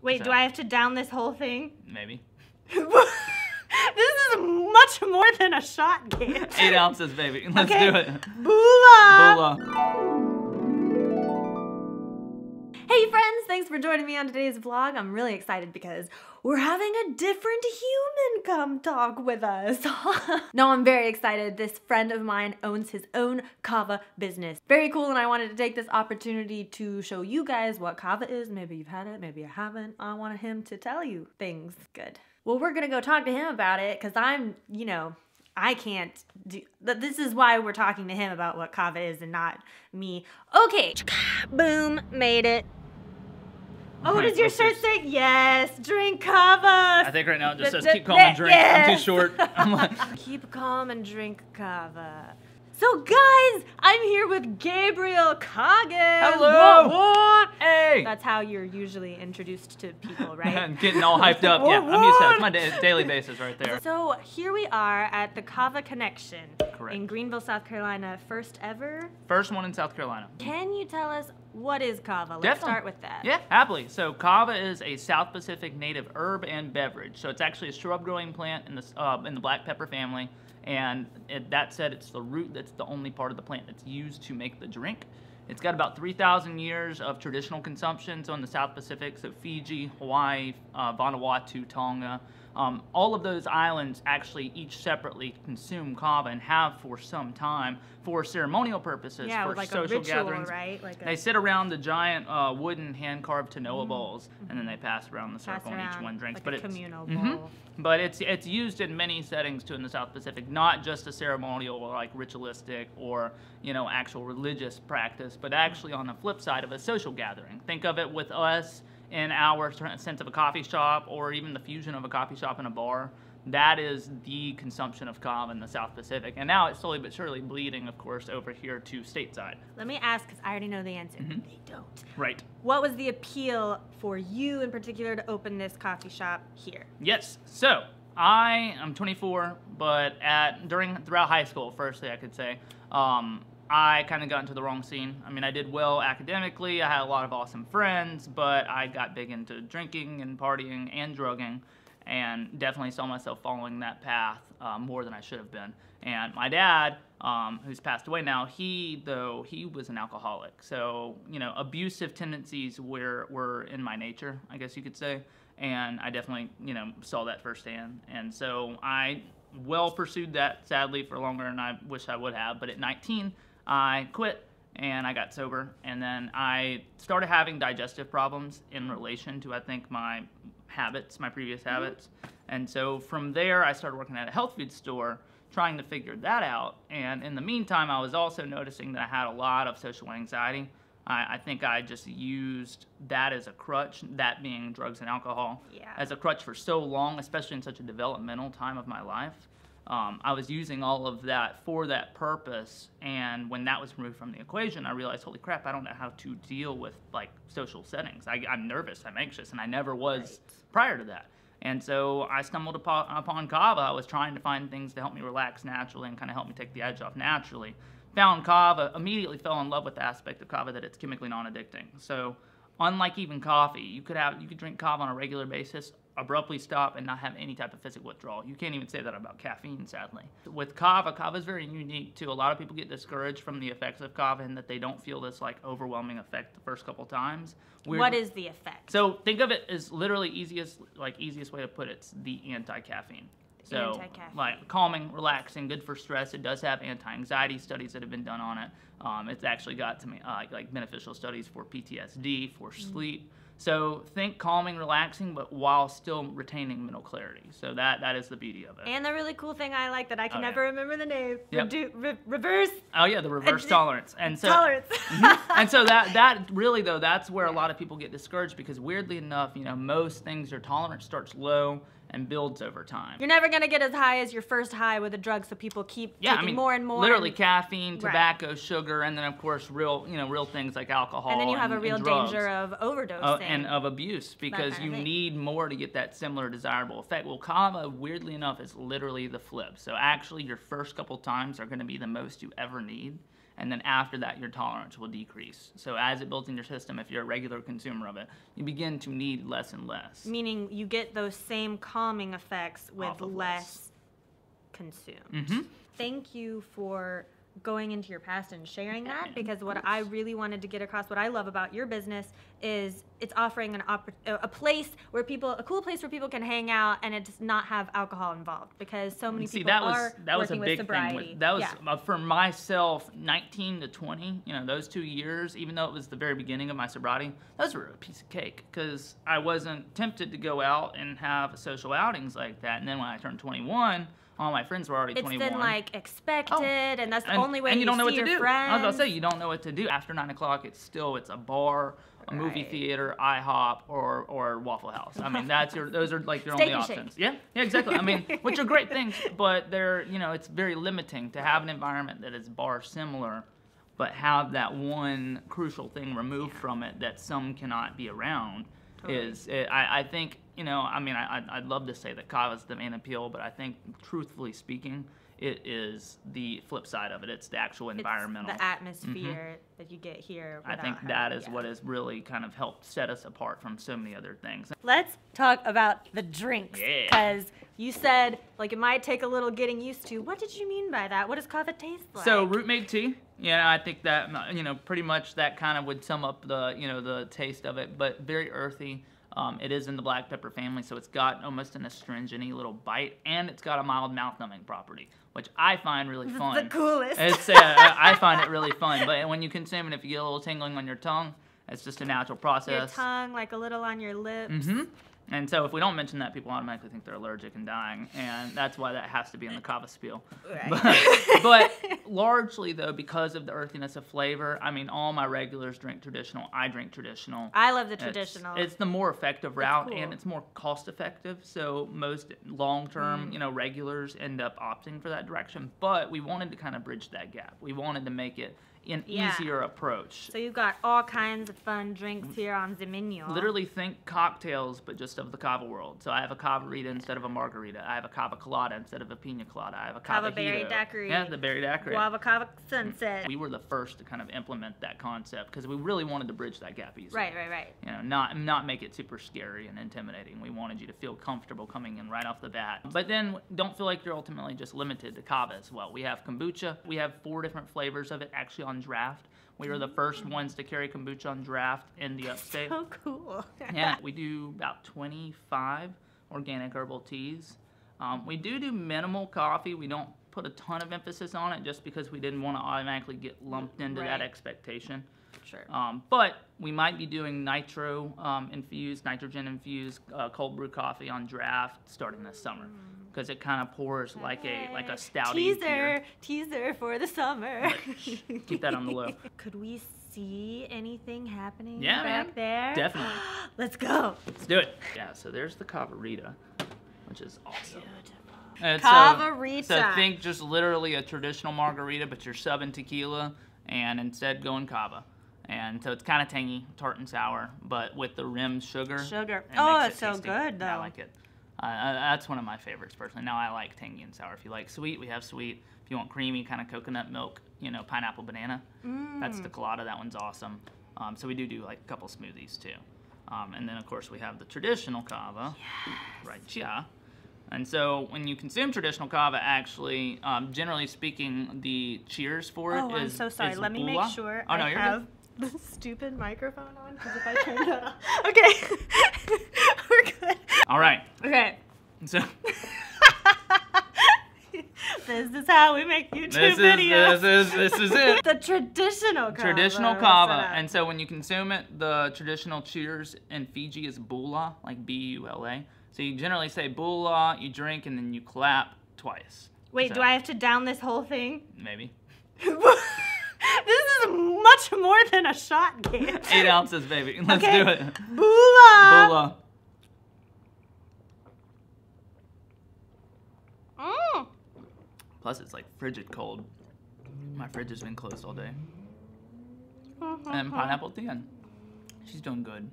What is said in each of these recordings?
Wait, So, do I have to down this whole thing? Maybe. This is much more than a shot game. 8 ounces, baby. Let's Okay. do it. Boola! Boola. Hey friends, thanks for joining me on today's vlog. I'm really excited because we're having a different human come talk with us. No, I'm very excited. This friend of mine owns his own kava business. Very cool, and I wanted to take this opportunity to show you guys what kava is. Maybe you've had it, maybe you haven't. I wanted him to tell you things. Good. Well, we're gonna go talk to him about it because I'm, I can't do, this is why we're talking to him about what kava is and not me. Okay, boom, made it. Oh, what does your shirt say? Yes, drink kava. I think right now it just says keep calm and drink. Yes. I'm too short. I'm like, keep calm and drink kava. So guys, I'm here with Gabriel Coggins. hello. What? Hey. That's how you're usually introduced to people, right? Getting all hyped up. Yeah, I'm used to that. It's my daily basis right there. So here we are at the Kava Konnection Correct. in Greenville, South Carolina. First ever. First one in South Carolina. Can you tell us what is kava? Let's Definitely. start with that. Yeah, happily. So kava is a South Pacific native herb and beverage. So it's actually a shrub-growing plant in the black pepper family. And that said, it's the root that's the only part of the plant that's used to make the drink. It's got about 3,000 years of traditional consumption. So in the South Pacific, so Fiji, Hawaii, Vanuatu, Tonga, all of those islands actually each separately consume kava and have for some time for ceremonial purposes, Yeah, for like social a ritual, gatherings. right? Like They sit around the giant wooden hand-carved Tanoa bowls, and then they pass around the circle, and each one drinks. Like a communal bowl. But it's used in many settings too in the South Pacific, not just a ceremonial or like ritualistic or actual religious practice, but actually on the flip side of a social gathering. Think of it with us in our sense of a coffee shop, or even the fusion of a coffee shop and a bar. That is the consumption of kava in the South Pacific. And now it's slowly but surely bleeding, of course, over here to stateside. Let me ask, because I already know the answer. They don't. Right. What was the appeal for you in particular to open this coffee shop here? Yes. So I am 24, but throughout high school, firstly, I could say, I kind of got into the wrong scene. I mean, I did well academically. I had a lot of awesome friends, but I got big into drinking and partying and drugging, and definitely saw myself following that path more than I should have been. And my dad, who's passed away now, he was an alcoholic. So, abusive tendencies were in my nature, I guess you could say. And I definitely, saw that firsthand. And so I pursued that, sadly, for longer than I wish I would have. But at 19, I quit and I got sober. And then I started having digestive problems in relation to, I think, my previous habits. And so from there, I started working at a health food store, trying to figure that out. And in the meantime, I was also noticing that I had a lot of social anxiety. I think I just used that as a crutch, that being drugs and alcohol, as a crutch for so long, especially in such a developmental time of my life. I was using all of that for that purpose, and when that was removed from the equation, I realized, holy crap, I don't know how to deal with like social settings. I'm nervous, I'm anxious, and I never was prior to that. And so I stumbled upon kava. I was trying to find things to help me relax naturally and kind of help me take the edge off naturally. Found kava, immediately fell in love with the aspect of kava that it's chemically non-addicting. So unlike even coffee, you could drink kava on a regular basis, abruptly stop, and not have any type of physical withdrawal. You can't even say that about caffeine, sadly. With kava is very unique too. A lot of people get discouraged from the effects of kava and that they don't feel this like overwhelming effect the first couple times. What is the effect? So think of it as literally easiest way to put it, it's the anti-caffeine. So, like calming, relaxing, good for stress. It does have anti-anxiety studies that have been done on it. It's actually got some like beneficial studies for PTSD, for sleep. So think calming, relaxing, but while still retaining mental clarity. So that is the beauty of it. And the really cool thing I like that I can never remember the name. Yep. Reverse. Oh yeah, the reverse tolerance. And so tolerance. And so that really though, that's where a lot of people get discouraged, because weirdly enough, most things, your tolerance starts low and builds over time. You're never gonna get as high as your first high with a drug, so people keep taking more and more. Literally caffeine, tobacco, sugar, and then of course real things like alcohol. And then you have a real danger of overdosing. And of abuse, because you need more to get that similar desirable effect. Well, kava, weirdly enough, is literally the flip. So actually your first couple times are gonna be the most you ever need. and then after that your tolerance will decrease. So as it builds in your system, if you're a regular consumer of it, you begin to need less and less. Meaning you get those same calming effects with less consumed. Thank you for going into your past and sharing that, because what I really wanted to get across, what I love about your business is it's offering a place where a cool place where people can hang out and it does not have alcohol involved, because so many people are working with sobriety. That was for myself, 19 to 20, those 2 years, even though it was the very beginning of my sobriety, those were a piece of cake, because I wasn't tempted to go out and have social outings like that. And then when I turned 21, all my friends were already 21. It's been like expected, and that's the only way you don't know what see to your do. friends. I was about to say, you don't know what to do. After 9 o'clock, it's a bar, a movie theater, IHOP, or Waffle House. I mean, those are like your only options. Yeah, exactly. I mean, which are great things, but they're, it's very limiting to have an environment that is bar similar, but have that one crucial thing removed from it that some cannot be around. I think, I'd love to say that Kava is the main appeal, but I think, truthfully speaking, it is the flip side of it. It's the actual environmental. It's the atmosphere that you get here. I think that is what has really kind of helped set us apart from so many other things. Let's talk about the drinks. Because you said, it might take a little getting used to. What did you mean by that? What does Kava taste like? So, root made tea. Yeah, I think that, pretty much that kind of would sum up the, the taste of it, but very earthy. It is in the black pepper family, so it's got almost an astringent-y little bite, and it's got a mild mouth-numbing property, which I find really fun. It's the coolest. I find it really fun, but when you consume it, if you get a little tingling on your tongue, it's just a natural process. Your tongue, a little on your lips. And so if we don't mention that, people automatically think they're allergic and dying, and that's why that has to be in the Kava spiel. Right. But largely, though, because of the earthiness of flavor, all my regulars drink traditional. I drink traditional. I love the traditional. It's the more effective route, and it's more cost-effective, so most long-term, regulars end up opting for that direction. But we wanted to kind of bridge that gap. We wanted to make it an easier approach. So you've got all kinds of fun drinks here on the menu. Literally think cocktails, but just of the Kava world. So I have a Kava-rita instead of a margarita. I have a Kava colada instead of a pina colada. I have a Kava berry daiquiri. Yeah, the berry daiquiri. Guava Kava sunset. We were the first to kind of implement that concept because we really wanted to bridge that gap easily. Right. Not make it super scary and intimidating. We wanted you to feel comfortable coming in right off the bat. But then don't feel like you're ultimately just limited to Kava as well. We have kombucha. We have 4 different flavors of it actually on draft. We were the first ones to carry kombucha on draft in the upstate. So cool. Yeah, we do about 25 organic herbal teas. We do minimal coffee. We don't put a ton of emphasis on it just because we didn't want to automatically get lumped into that expectation. Sure. But we might be doing nitrogen infused cold brew coffee on draft starting this summer. Because it kind of pours like a stouty teaser for the summer. Keep that on the low. Could we see anything happening back there? Definitely. Let's go. Let's do it. Yeah, so there's the Kava-rita, which is awesome. Kava-rita. So think just literally a traditional margarita, but you're subbing tequila and instead going Kava. And so it's kind of tangy, tart and sour, but with the rimmed sugar. Oh, it's so good, though. I like it. That's one of my favorites, personally. Now, I like tangy and sour. If you like sweet, we have sweet. If you want creamy, kind of coconut milk, pineapple, banana, that's the colada. That one's awesome. So we do like a couple smoothies, too. And then, of course, we have the traditional Kava. Yes. Right, yeah. And so when you consume traditional Kava, actually, generally speaking, the cheers for it is I'm so sorry. Let me make sure I have the stupid microphone on, because if I turn that off. Okay. We're good. All right. Okay. So this is how we make YouTube videos. This is it. The traditional Kava. Traditional Kava. And so when you consume it, the traditional cheers in Fiji is bula, like B-U-L-A. So you generally say bula, you drink, and then you clap twice. Wait, do I have to down this whole thing? Maybe. This is much more than a shot game. 8 ounces, baby. Let's do it. Bula. Bula. Plus, it's like frigid cold. My fridge has been closed all day. And pineapple at the end. She's doing good.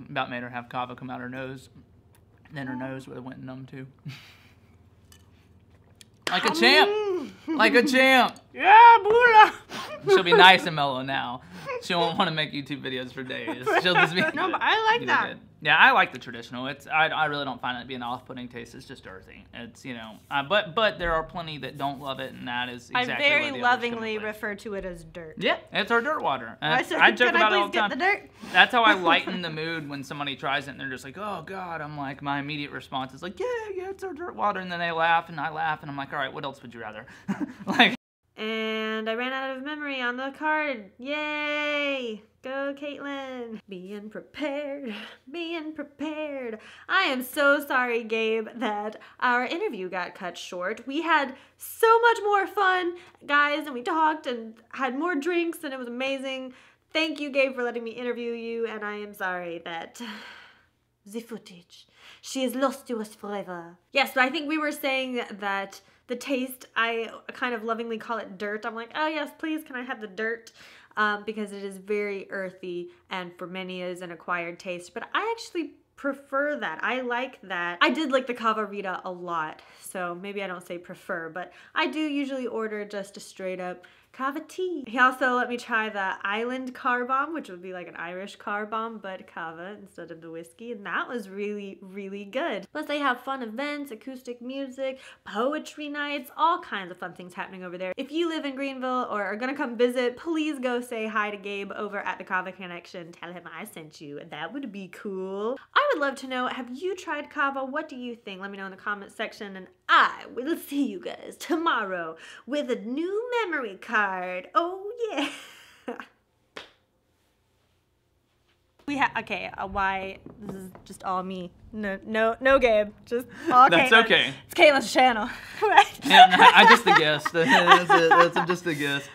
About made her have Kava come out her nose. Then her nose would have went numb too. Like a champ. Like a champ. Yeah, boola. She'll be nice and mellow now. She won't want to make YouTube videos for days. She'll just be No, but I like that. good. Yeah, I like the traditional. I really don't find it to be an off-putting taste. It's just earthy. It's, you know, but there are plenty that don't love it, and that is exactly I where very the others lovingly come in. refer to it as dirt. Yeah, it's our dirt water. I said, I joke can about I it all please the time. get the dirt? That's how I lighten the mood when somebody tries it and they're just like, oh God. I'm like, my immediate response is like, yeah, it's our dirt water. And then they laugh and I laugh and I'm like, all right, what else would you rather? Like. And I ran out of memory on the card. Yay! Go, Kaitlin. Being prepared. Being prepared. I am so sorry, Gabe, that our interview got cut short. We had so much more fun, guys, and we talked and had more drinks, and it was amazing. Thank you, Gabe, for letting me interview you, and I am sorry that the footage, she is lost to us forever. Yes, but I think we were saying that the taste, I kind of lovingly call it dirt. I'm like, oh yes, please, can I have the dirt? Because it is very earthy and for many is an acquired taste. But I actually prefer that. I like that. I did like the Kava VEDA a lot, so maybe I don't say prefer, but I do usually order just a straight up Kava tea. He also let me try the Island car bomb, which would be like an Irish car bomb, but Kava instead of the whiskey, and that was really, really good. Plus they have fun events, acoustic music, poetry nights, all kinds of fun things happening over there. If you live in Greenville or are gonna come visit, please go say hi to Gabe over at the Kava Konnection. Tell him I sent you, and that would be cool. I would love to know, have you tried Kava? What do you think? Let me know in the comment section, and I will see you guys tomorrow with a new memory card. Oh yeah. Okay, why? This is just all me. No, Gabe. Just all That's Kaitlin. okay. It's Caitlin's channel, right? Yeah, I'm just a guest. That's just a guest.